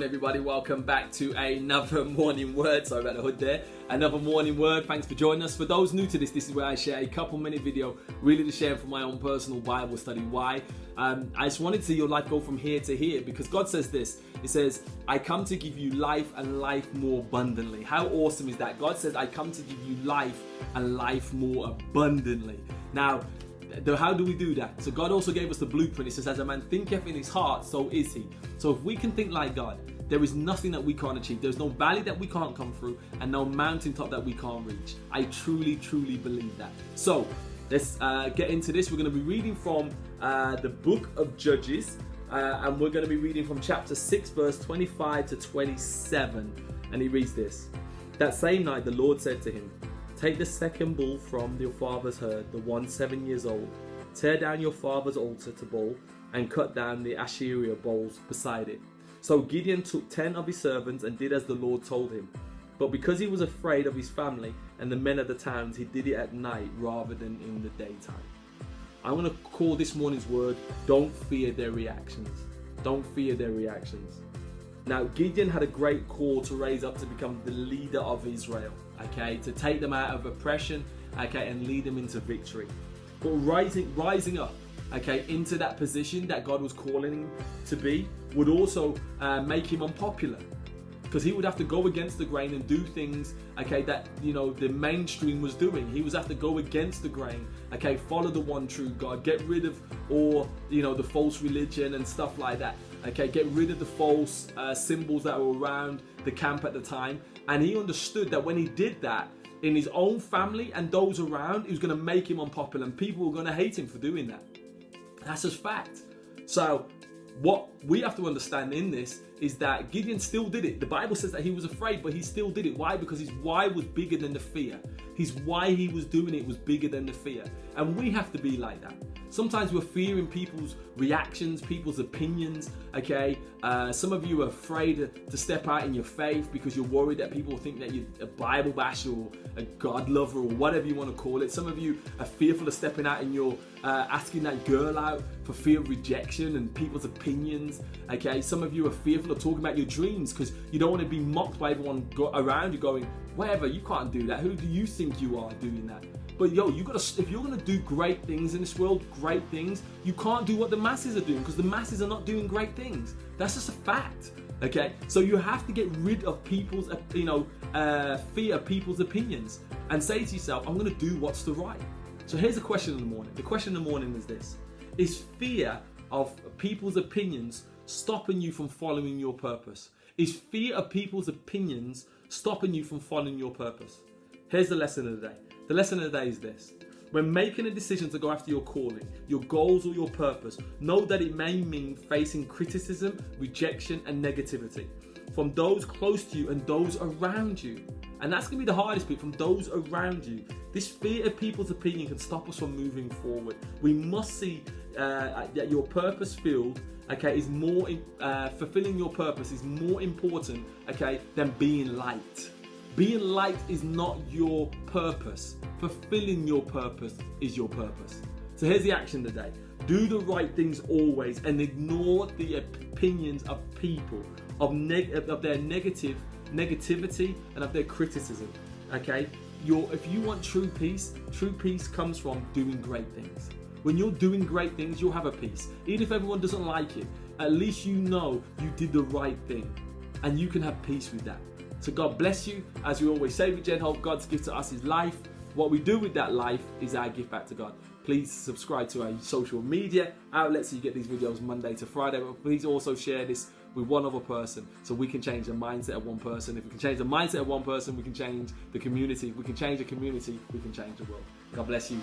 everybody, welcome back to another morning word. Sorry about the hood there. Another morning word. Thanks for joining us. For those new to this is where I share a couple minute video really to share from my own personal Bible study. Why? I just wanted to see your life go from here to here, because God says this. It says, I come to give you life and life more abundantly. How awesome is that? God says, I come to give you life and life more abundantly. Now, how do we do that? So God also gave us the blueprint. It says, as a man thinketh in his heart, so is he. So if we can think like God, there is nothing that we can't achieve. There's no valley that we can't come through and no mountaintop that we can't reach. I truly believe that. So let's get into this. We're going to be reading from the book of Judges, and we're going to be reading from chapter 6 verse 25 to 27, and he reads this. That same night the Lord said to him, take the second bull from your father's herd, the one 7 years old. Tear down your father's altar to Baal and cut down the Asherah bowls beside it. So Gideon took 10 of his servants and did as the Lord told him. But because he was afraid of his family and the men of the towns, he did it at night rather than in the daytime. I'm going to call this morning's word, don't fear their reactions. Don't fear their reactions. Now, Gideon had a great call to raise up to become the leader of Israel, okay, to take them out of oppression, okay, and lead them into victory. But rising up, okay, into that position that God was calling him to be would also make him unpopular, because he would have to go against the grain and do things, okay, that, you know, the mainstream was doing. He was have to go against the grain, okay, follow the one true God, get rid of all, you know, the false religion and stuff like that. Okay, get rid of the false symbols that were around the camp at the time. And he understood that when he did that in his own family and those around, it was going to make him unpopular and people were going to hate him for doing that. That's just fact. So what we have to understand in this is that Gideon still did it. The Bible says that he was afraid, but he still did it. Why? Because his why was bigger than the fear. His why he was doing it was bigger than the fear. And we have to be like that. Sometimes we're fearing people's reactions, people's opinions, okay? Some of you are afraid to step out in your faith because you're worried that people think that you're a Bible basher or a God lover or whatever you want to call it. Some of you are fearful of stepping out and you're asking that girl out for fear of rejection and people's opinions, okay? Some of you are fearful of talking about your dreams because you don't want to be mocked by everyone around you going, whatever, you can't do that. Who do you think you are doing that? But yo, if you're gonna do great things in this world, great things, you can't do what the masses are doing because the masses are not doing great things. That's just a fact. Okay, so you have to get rid of people's, fear of people's opinions and say to yourself, I'm gonna do what's the right. So here's the question in the morning. The question in the morning is this: is fear of people's opinions stopping you from following your purpose? Is fear of people's opinions stopping you from following your purpose? Here's the lesson of the day. The lesson of the day is this. When making a decision to go after your calling, your goals or your purpose, know that it may mean facing criticism, rejection and negativity from those close to you and those around you. And that's going to be the hardest bit, from those around you. This fear of people's opinion can stop us from moving forward. We must see that your purpose filled, okay, is more, fulfilling your purpose is more important, okay, than being liked. Being liked is not your purpose. Fulfilling your purpose is your purpose. So here's the action today. Do the right things always and ignore the opinions of people, of their negativity and of their criticism. Okay? If you want true peace comes from doing great things. When you're doing great things, you'll have a peace. Even if everyone doesn't like it, at least you know you did the right thing and you can have peace with that. So God bless you. As we always say with Gen Hope, God's gift to us is life. What we do with that life is our gift back to God. Please subscribe to our social media outlets so you get these videos Monday to Friday. But please also share this with one other person so we can change the mindset of one person. If we can change the mindset of one person, we can change the community. If we can change the community, we can change the world. God bless you.